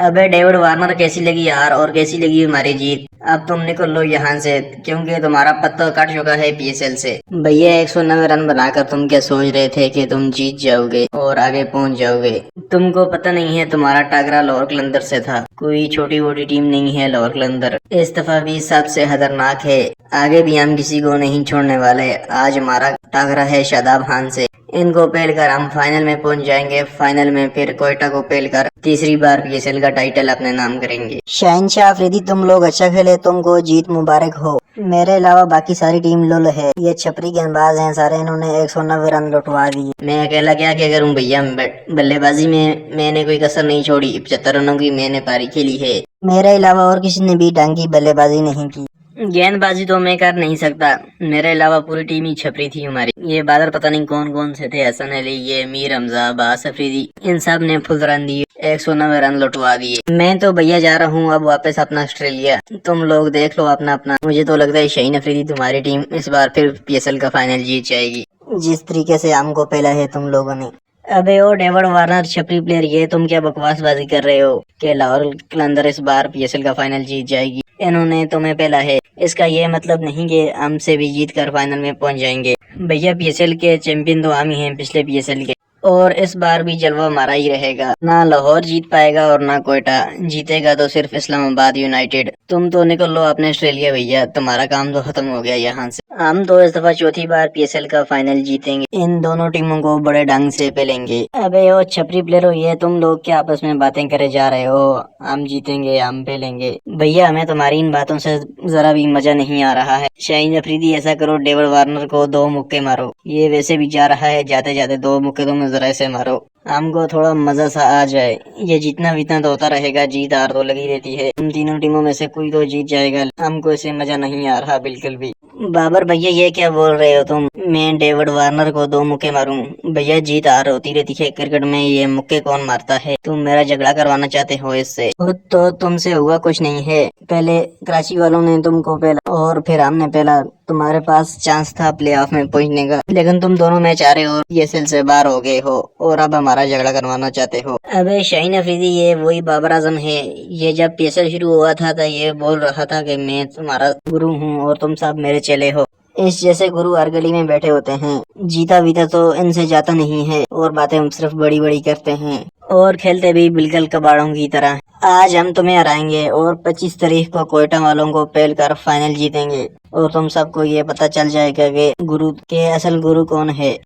अबे David Warner कैसी लगी यार, और कैसी लगी हमारी जीत। अब तुम निकल लो यहाँ से, क्योंकि तुम्हारा पत्ता कट चुका है पीएसएल से। भैया 190 रन बनाकर तुम क्या सोच रहे थे कि तुम जीत जाओगे और आगे पहुंच जाओगे। तुमको पता नहीं है तुम्हारा टाकरा लाहौर कलंदर से था, कोई छोटी मोटी टीम नहीं है लाहौर कलंदर। इस दफा भी सबसे खतरनाक है, आगे भी हम किसी को नहीं छोड़ने वाले। आज हमारा टाकरा है शादाब खान से, इनको पेल कर हम फाइनल में पहुंच जाएंगे। फाइनल में फिर कोयटा को पेल कर तीसरी बार पीएसएल का टाइटल अपने नाम करेंगे। शहनशाह अफरीदी, तुम लोग अच्छा खेले, तुमको जीत मुबारक हो। मेरे अलावा बाकी सारी टीम लुल है, ये छपरी गेंदबाज हैं सारे, इन्होंने 190 रन लुटवा दिए। मैं अकेला क्या क्या करूं भैया, बल्लेबाजी में मैंने कोई कसर नहीं छोड़ी, 75 रनों की मैंने पारी खेली है। मेरे अलावा और किसी ने भी ढंग की बल्लेबाजी नहीं की। गेंदबाजी तो मैं कर नहीं सकता, मेरे अलावा पूरी टीम ही छपरी थी हमारी। ये बादल पता नहीं कौन कौन से थे, हसन अली, ये मीर हमजा, अब्बास अफरीदी, इन सब ने फुल रन दिए, 190 रन लुटवा दिए। मैं तो भैया जा रहा हूँ अब वापस अपना ऑस्ट्रेलिया, तुम लोग देख लो अपना अपना। मुझे तो लगता है शाहीन अफरीदी तुम्हारी टीम इस बार फिर पीएसएल का फाइनल जीत जाएगी, जिस तरीके से हमको पहला है तुम लोगों ने। अबे ओ डेविड वार्नर छपरी प्लेयर, ये तुम क्या बकवासबाजी कर रहे हो कि लाहौर कलंदर इस बार पीएसएल का फाइनल जीत जाएगी। इन्होंने तुम्हें पहला है, इसका ये मतलब नहीं कि हमसे भी जीत कर फाइनल में पहुंच जाएंगे। भैया पीएसएल के चैंपियन तो हम ही हैं पिछले पीएसएल के, और इस बार भी जलवा हमारा ही रहेगा। ना लाहौर जीत पाएगा और ना कोयटा जीतेगा, तो सिर्फ इस्लामाबाद यूनाइटेड। तुम तो निकल लो अपने ऑस्ट्रेलिया भैया, तुम्हारा काम तो खत्म हो गया यहाँ से। हम तो इस दफा चौथी बार पीएसएल का फाइनल जीतेंगे, इन दोनों टीमों को बड़े ढंग से पेलेंगे। अबे ओ छपरी प्लेयर हो, ये तुम लोग क्या आपस में बातें करे जा रहे हो, हम जीतेंगे हम पेलेंगे। भैया हमें तुम्हारी इन बातों से जरा भी मजा नहीं आ रहा है। शाहीन अफरीदी ऐसा करो, डेविड वार्नर को 2 मुक्के मारो, ये वैसे भी जा रहा है, जाते जाते 2 मुक्के तुम जरा ऐसे मारो, हमको थोड़ा मजा सा आ जाए। ये जीतना वीतना तो होता रहेगा, जीत हार तो लगी रहती है, तुम तीनों टीमों में से कोई तो जीत जाएगा, हमको इसे मजा नहीं आ रहा बिल्कुल भी। बाबर भैया ये क्या बोल रहे हो तुम, मैं डेविड वार्नर को 2 मुक्के मारूं? भैया जीत हार होती रहती है क्रिकेट में, ये मुक्के कौन मारता है? तुम मेरा झगड़ा करवाना चाहते हो इससे? तो तुमसे हुआ कुछ नहीं है, पहले कराची वालों ने तुमको पहला और फिर हमने पहला, तुम्हारे पास चांस था प्लेऑफ में पहुंचने का, लेकिन तुम दोनों मैच हारे हो, पीएसएल से बाहर हो गए हो, और अब हमारा झगड़ा करवाना चाहते हो। अबे शाहीन अफरीदी ये वही बाबर आजम है, ये जब पीएसएल शुरू हुआ था तो ये बोल रहा था कि मैं तुम्हारा गुरु हूँ और तुम सब मेरे चेले हो। इस जैसे गुरु हर गली में बैठे होते हैं, जीता वीता तो इनसे जाता नहीं है, और बातें हम सिर्फ बड़ी बड़ी करते हैं, और खेलते भी बिल्कुल कबाड़ों की तरह। आज हम तुम्हें हराएंगे और 25 तारीख को कोयटा वालों को पेल कर फाइनल जीतेंगे, और तुम सबको ये पता चल जाएगा कि गुरु के असल गुरु कौन है।